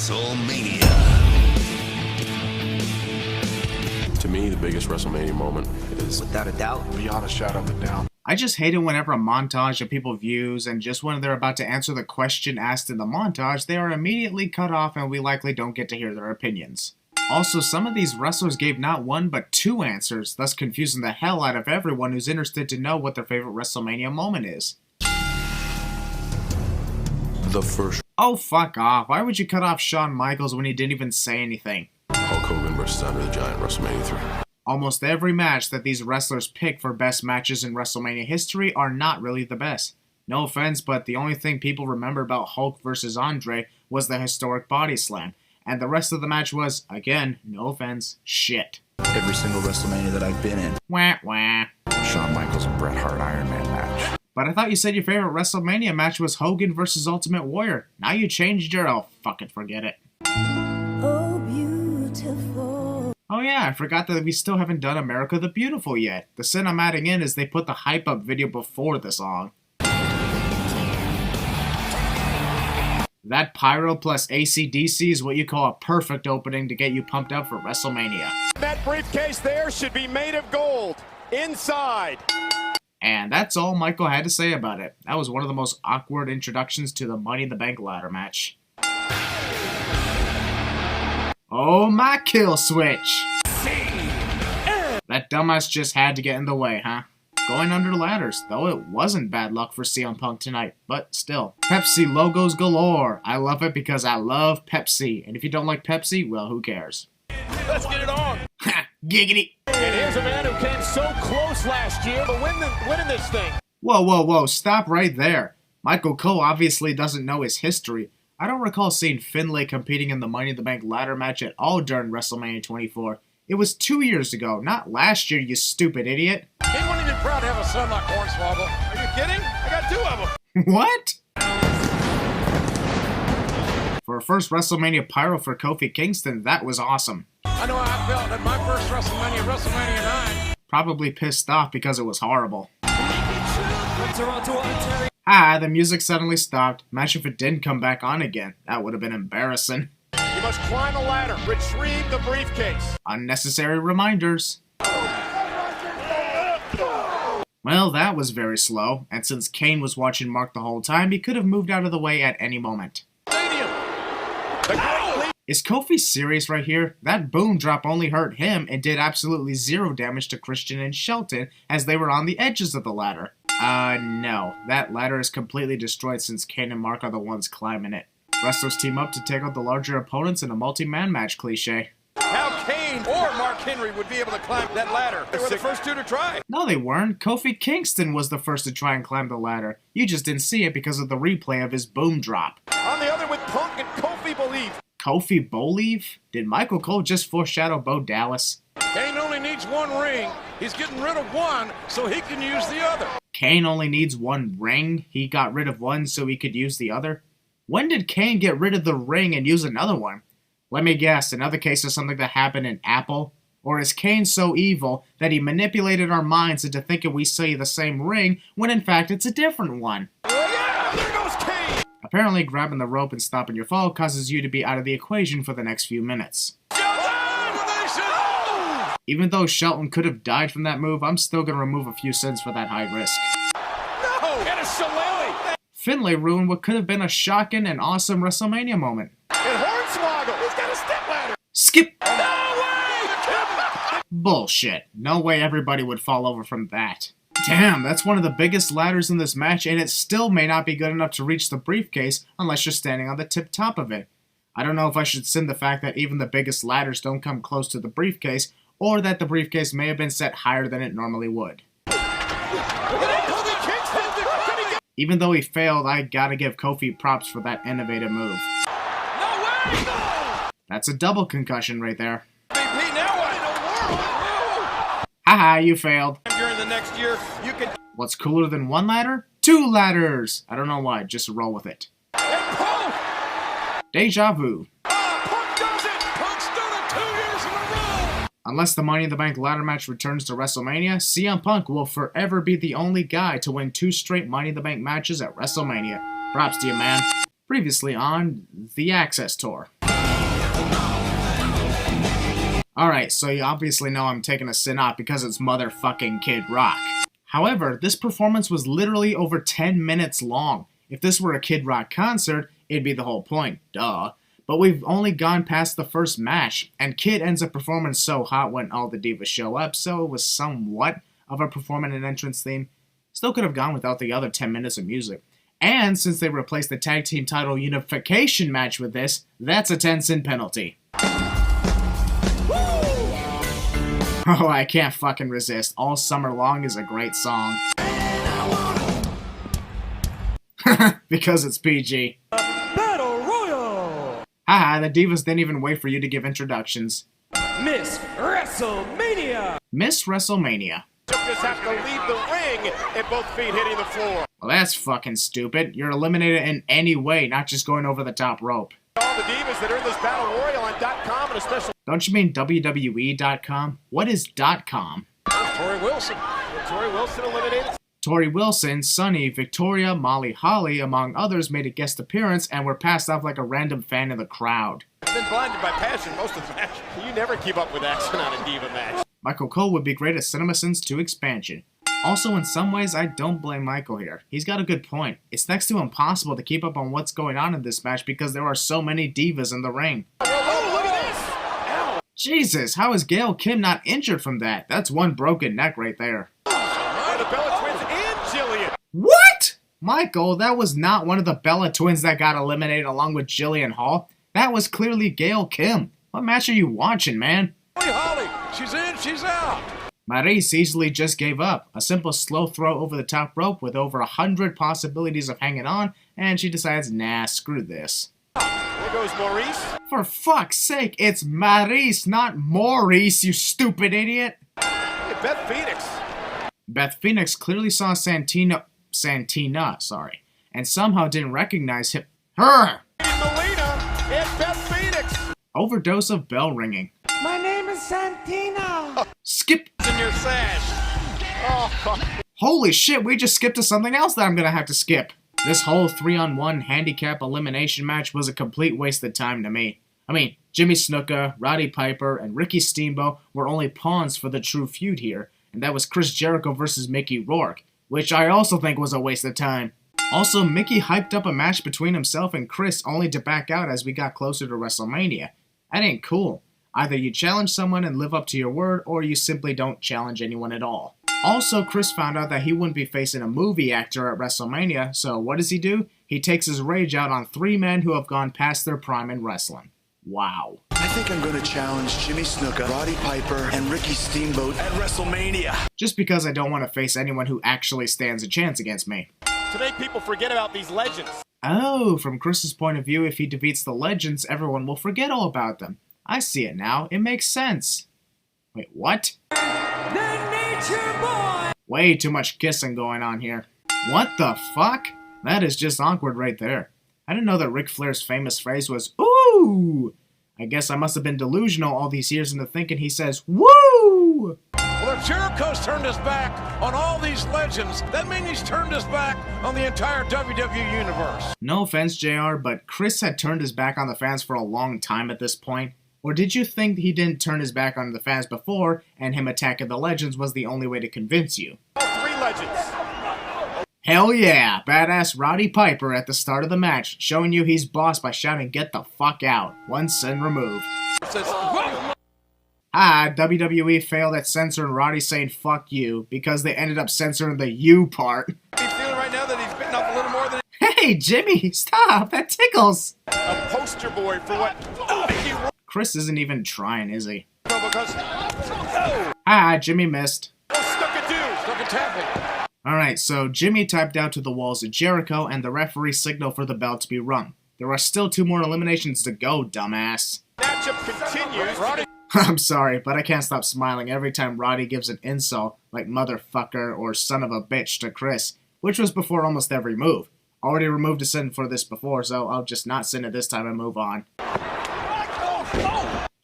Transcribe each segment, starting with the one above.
WrestleMania. To me, the biggest WrestleMania moment is, without a doubt, beyond a shadow of a doubt, I just hate it whenever a montage of people views, and just when they're about to answer the question asked in the montage, they are immediately cut off and we likely don't get to hear their opinions. Also, some of these wrestlers gave not one but two answers, thus confusing the hell out of everyone who's interested to know what their favorite WrestleMania moment is. the first Oh, fuck off. Why would you cut off Shawn Michaels when he didn't even say anything? Hulk Hogan vs. Andre the Giant, WrestleMania 3. Almost every match that these wrestlers pick for best matches in WrestleMania history are not really the best. No offense, but the only thing people remember about Hulk vs. Andre was the historic body slam, and the rest of the match was, again, no offense, shit. every single WrestleMania that I've been in. Wah wah. Shawn Michaels and Bret Hart Iron Man match. But I thought you said your favorite WrestleMania match was Hogan vs. Ultimate Warrior. Now you changed your... oh, fucking forget it. Oh, beautiful. Oh yeah, I forgot that we still haven't done America the Beautiful yet. The sin I'm adding in is they put the hype up video before the song. That pyro plus AC/DC is what you call a perfect opening to get you pumped up for WrestleMania. That briefcase there should be made of gold. Inside. And that's all Michael had to say about it. That was one of the most awkward introductions to the Money in the Bank ladder match. Oh, my kill switch! That dumbass just had to get in the way, huh? Going under ladders, though it wasn't bad luck for CM Punk tonight, but still. Pepsi logos galore. I love it because I love Pepsi, and if you don't like Pepsi, well, who cares? Let's get it on. Ha! Giggity! And here's a man who came so close last year to winning this thing. Whoa, whoa, whoa, stop right there. Michael Cole obviously doesn't know his history. I don't recall seeing Finlay competing in the Money in the Bank ladder match at all during WrestleMania 24. It was 2 years ago, not last year, you stupid idiot. He wouldn't be proud to have a son like Hornswoggle. Are you kidding? I got two of them. What? For a first WrestleMania pyro for Kofi Kingston, that was awesome. I know how I felt at my first WrestleMania, WrestleMania 9. Probably pissed off because it was horrible. Ah, the music suddenly stopped. Imagine if it didn't come back on again. That would have been embarrassing. You must climb the ladder, retrieve the briefcase. Unnecessary reminders. Well, that was very slow, and since Kane was watching Mark the whole time, he could have moved out of the way at any moment. Stadium. The great lead. Is Kofi serious right here? That boom drop only hurt him and did absolutely zero damage to Christian and Shelton as they were on the edges of the ladder. No. That ladder is completely destroyed since Kane and Mark are the ones climbing it. Wrestlers team up to take out the larger opponents in a multi-man match cliche. How Kane or Mark Henry would be able to climb that ladder. They were the first two to try. No, they weren't. Kofi Kingston was the first to try and climb the ladder. You just didn't see it because of the replay of his boom drop. On the other with Punk and Kofi believe. Kofi believe? Did Michael Cole just foreshadow Bo Dallas? Kane only needs one ring. He's getting rid of one so he can use the other. Kane only needs one ring? He got rid of one so he could use the other? When did Kane get rid of the ring and use another one? Let me guess, another case of something that happened in Apple? Or is Kane so evil that he manipulated our minds into thinking we see the same ring when in fact it's a different one? Oh yeah, there goes Kane. Apparently grabbing the rope and stopping your fall causes you to be out of the equation for the next few minutes. Even though Shelton could have died from that move, I'm still going to remove a few cents for that high risk. No, get a shillelagh. Finlay ruined what could have been a shocking and awesome WrestleMania moment. And Hornswoggle, he's got a stepladder. Skip! No way! Bullshit. No way everybody would fall over from that. Damn, that's one of the biggest ladders in this match, and it still may not be good enough to reach the briefcase unless you're standing on the tip top of it. I don't know if I should sin the fact that even the biggest ladders don't come close to the briefcase, or that the briefcase may have been set higher than it normally would. Even though he failed, I gotta give Kofi props for that innovative move. No way! No! That's a double concussion right there. MVP, now what in the world? Haha, you failed. During the next year, you can... What's cooler than one ladder? Two ladders! I don't know why, just roll with it. Hey, Punk! Deja vu. Punk does it! Punk's done it 2 years in a row! Unless the Money in the Bank ladder match returns to WrestleMania, CM Punk will forever be the only guy to win 2 straight Money in the Bank matches at WrestleMania. Props to you, man. Previously on the Access Tour. Alright, so you obviously know I'm taking a sin off because it's motherfucking Kid Rock. However, this performance was literally over 10 minutes long. If this were a Kid Rock concert, it'd be the whole point, duh. But we've only gone past the first match, and Kid ends up performing so hot when all the divas show up, so it was somewhat of a performance and entrance theme. Still could have gone without the other 10 minutes of music. And since they replaced the tag team title unification match with this, that's a 10-sin penalty. Oh, I can't fucking resist. All Summer Long is a great song. Because it's PG. Battle Royal! Haha, the divas didn't even wait for you to give introductions. Miss WrestleMania! Miss WrestleMania. Just have to leave the ring and both feet hitting the floor. Well, that's fucking stupid. You're eliminated in any way, not just going over the top rope. All the divas that are in this battle royal on .com and a special. Don't you mean WWE.com? What is .com? Tori Wilson. Tori Wilson eliminated. Tori Wilson, Sunny, Victoria, Molly Holly, among others, made a guest appearance and were passed off like a random fan in the crowd. I've been blinded by passion most of the match. You never keep up with action on a diva match. Michael Cole would be great at CinemaSins 2 expansion. Also, in some ways, I don't blame Michael here. He's got a good point. It's next to impossible to keep up on what's going on in this match because there are so many divas in the ring. Oh, look at this! Ow. Jesus, how is Gail Kim not injured from that? That's one broken neck right there. The Bella Twins and Jillian. What? Michael, that was not one of the Bella Twins that got eliminated along with Jillian Hall. That was clearly Gail Kim. What match are you watching, man? Holly, she's in, she's out. Maryse easily just gave up. A simple slow throw over the top rope with over 100 possibilities of hanging on, and she decides, nah, screw this. There goes Maurice. For fuck's sake, it's Maryse, not Maurice, you stupid idiot! Hey, Beth Phoenix. Beth Phoenix clearly saw Santina, and somehow didn't recognize her. Melina and Beth Phoenix. Overdose of bell ringing. My name is Santina! Skip! In your sash. Oh, Holy shit, we just skipped to something else that I'm gonna have to skip. This whole 3-on-1 handicap elimination match was a complete waste of time to me. I mean, Jimmy Snuka, Roddy Piper, and Ricky Steamboat were only pawns for the true feud here, and that was Chris Jericho versus Mickey Rourke, which I also think was a waste of time. Also, Mickey hyped up a match between himself and Chris only to back out as we got closer to WrestleMania. That ain't cool. Either you challenge someone and live up to your word, or you simply don't challenge anyone at all. Also, Chris found out that he wouldn't be facing a movie actor at WrestleMania, so what does he do? He takes his rage out on 3 men who have gone past their prime in wrestling. Wow. I think I'm going to challenge Jimmy Snuka, Roddy Piper, and Ricky Steamboat at WrestleMania. Just because I don't want to face anyone who actually stands a chance against me. today people forget about these legends. Oh, from Chris's point of view, if he defeats the legends, everyone will forget all about them. I see it now. It makes sense. Wait, what? The Nature Boy! Way too much kissing going on here. What the fuck? That is just awkward right there. I didn't know that Ric Flair's famous phrase was, ooh! I guess I must have been delusional all these years into thinking he says, woo! Well, if Jericho's turned his back on all these legends, that means he's turned his back on the entire WWE Universe. No offense, JR, but Chris had turned his back on the fans for a long time at this point. Or did you think he didn't turn his back on the fans before, and him attacking the legends was the only way to convince you? All three legends. Hell yeah! Badass Roddy Piper at the start of the match, showing you he's boss by shouting, "Get the fuck out!" One sin removed. Says, "Whoa." WWE failed at censoring Roddy saying "fuck you" because they ended up censoring the "you" part. He's feeling right now that he's bitten off a little more than Hey, Jimmy, stop! That tickles! a poster boy for what Mickey Rourke Chris isn't even trying, is he? because Jimmy missed. stuck a tackle. Alright, so Jimmy typed out to the walls of Jericho, and the referee signaled for the bell to be rung. There are still 2 more eliminations to go, dumbass. Matchup continues. Roddy I'm sorry, but I can't stop smiling every time Roddy gives an insult, like motherfucker or son of a bitch to Chris, which was before almost every move. Already removed a sin for this before, so I'll just not sin it this time and move on.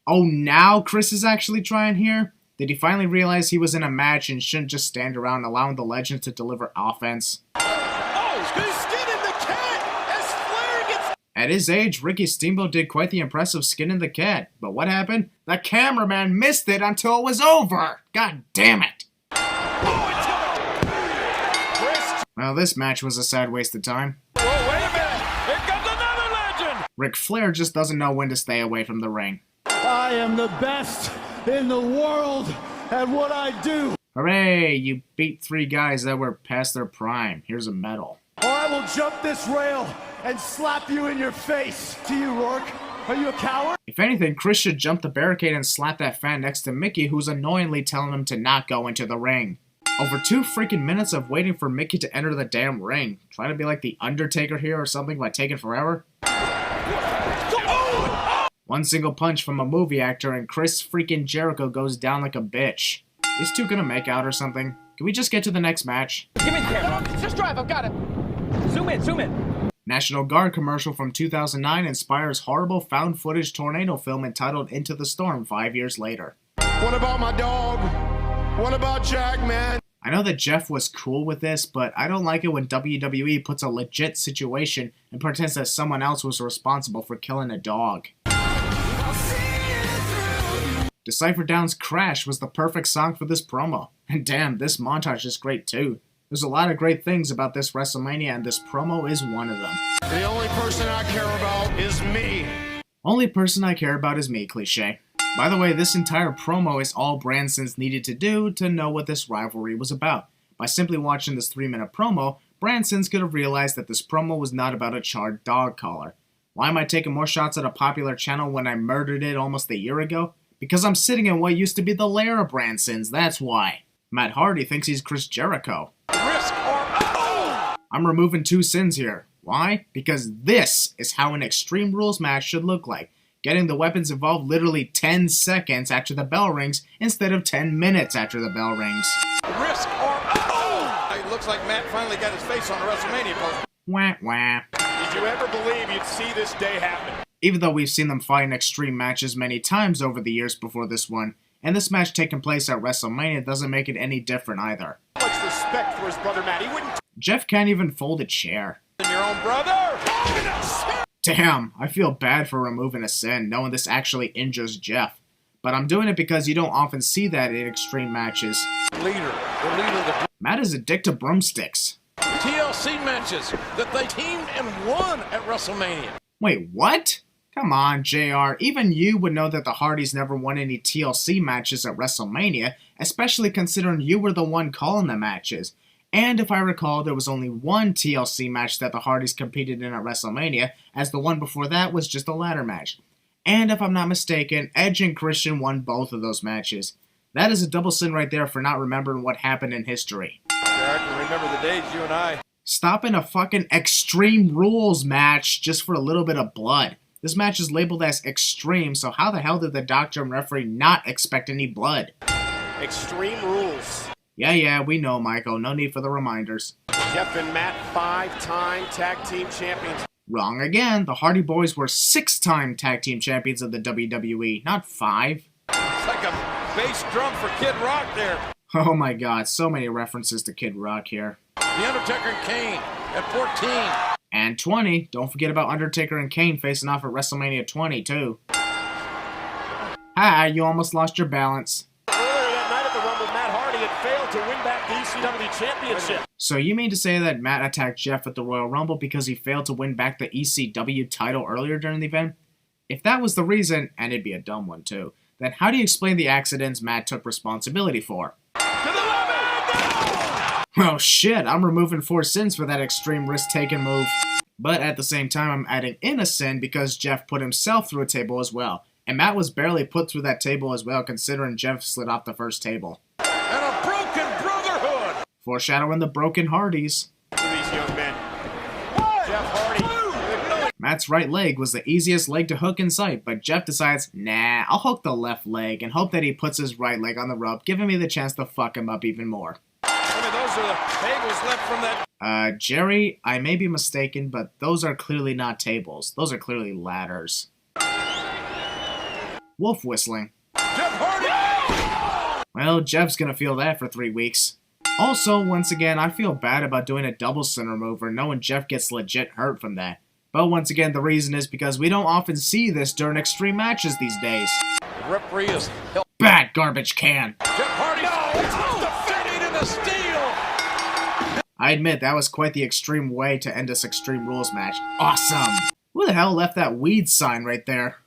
Oh, now Chris is actually trying here? Did he finally realize he was in a match and shouldn't just stand around allowing the legends to deliver offense? he's skinning the cat as Flair gets. At his age, Ricky Steamboat did quite the impressive skinning the cat. But what happened? The cameraman missed it until it was over! God damn it! Well, this match was a sad waste of time. Whoa, wait a minute! Here comes another legend! Ric Flair just doesn't know when to stay away from the ring. I am the best in the world at what I do. Hooray! You beat 3 guys that were past their prime. Here's a medal. Or I will jump this rail and slap you in your face. To you, Rourke. Are you a coward? If anything, Chris should jump the barricade and slap that fan next to Mickey who's annoyingly telling him to not go into the ring. Over 2 freaking minutes of waiting for Mickey to enter the damn ring. Trying to be like the Undertaker here or something by taking forever? One single punch from a movie actor and Chris freaking Jericho goes down like a bitch. These 2 gonna make out or something? Can we just get to the next match? Give me the camera. Just drive. I've got it. Zoom in. Zoom in. National Guard commercial from 2009 inspires horrible found footage tornado film entitled Into the Storm 5 years later. What about my dog? What about Jack, man? I know that Jeff was cool with this, but I don't like it when WWE puts a legit situation and pretends that someone else was responsible for killing a dog. Decipher Down's Crash was the perfect song for this promo. And damn, this montage is great too. There's a lot of great things about this WrestleMania and this promo is one of them. The only person I care about is me. Only person I care about is me, cliche. By the way, this entire promo is all Branson's needed to do to know what this rivalry was about. By simply watching this 3-minute promo, Branson's could have realized that this promo was not about a charred dog collar. Why am I taking more shots at a popular channel when I murdered it almost a year ago? Because I'm sitting in what used to be the lair of Branson's, that's why. Matt Hardy thinks he's Chris Jericho. Risk or oh! I'm removing 2 sins here. Why? Because this is how an Extreme Rules match should look like. Getting the weapons involved literally 10 seconds after the bell rings instead of 10 minutes after the bell rings. Risk or oh! It looks like Matt finally got his face on the WrestleMania poster. Wah wah. Did you ever believe you'd see this day happen? Even though we've seen them fight in extreme matches many times over the years before this one, and this match taking place at WrestleMania doesn't make it any different either. Much respect for his brother Matt. He wouldn't Jeff can't even fold a chair. your own brother. Damn, I feel bad for removing a sin, knowing this actually injures Jeff. But I'm doing it because you don't often see that in extreme matches. The leader of the Matt is addicted to broomsticks. TLC matches that they teamed and won at WrestleMania. Wait, what? Come on, JR. Even you would know that the Hardys never won any TLC matches at WrestleMania, especially considering you were the one calling the matches. And if I recall, there was only one TLC match that the Hardys competed in at WrestleMania, as the one before that was just a ladder match. And if I'm not mistaken, Edge and Christian won both of those matches. That is a double sin right there for not remembering what happened in history. I can remember the days you and I. Stop in a fucking Extreme Rules match just for a little bit of blood. This match is labeled as extreme, so how the hell did the doctor and referee not expect any blood? Extreme Rules. Yeah, we know, Michael. No need for the reminders. Jeff and Matt, 5-time tag team champions. Wrong again. The Hardy Boys were 6-time tag team champions of the WWE, not 5. It's like a bass drum for Kid Rock there. Oh my god, so many references to Kid Rock here. The Undertaker and Kane at 14. And 20. Don't forget about Undertaker and Kane facing off at WrestleMania 20, too. Hi, you almost lost your balance. Earlier that night at the Rumble, Matt Hardy had failed to win back the ECW Championship. So you mean to say that Matt attacked Jeff at the Royal Rumble because he failed to win back the ECW title earlier during the event? If that was the reason, and it'd be a dumb one too, then how do you explain the accidents Matt took responsibility for? To the limit! Well shit, I'm removing 4 sins for that extreme risk-taking move. But at the same time, I'm adding in a sin because Jeff put himself through a table as well. And Matt was barely put through that table as well, considering Jeff slid off the first table. And a broken brotherhood! Foreshadowing the broken Hardys. To these young men. Jeff Hardy. Matt's right leg was the easiest leg to hook in sight, but Jeff decides, nah, I'll hook the left leg and hope that he puts his right leg on the rope, giving me the chance to fuck him up even more. Those are the tables left from that. Jerry, I may be mistaken, but those are clearly not tables. Those are clearly ladders. Wolf whistling. Jeff Hardy! Well, Jeff's gonna feel that for 3 weeks. Also, once again, I feel bad about doing a double center mover knowing Jeff gets legit hurt from that. But once again, the reason is because we don't often see this during extreme matches these days. The referee is helping. Bad garbage can. Jeff Hardy's defending in the steel. I admit, that was quite the extreme way to end this Extreme Rules match. Awesome! Who the hell left that weed sign right there?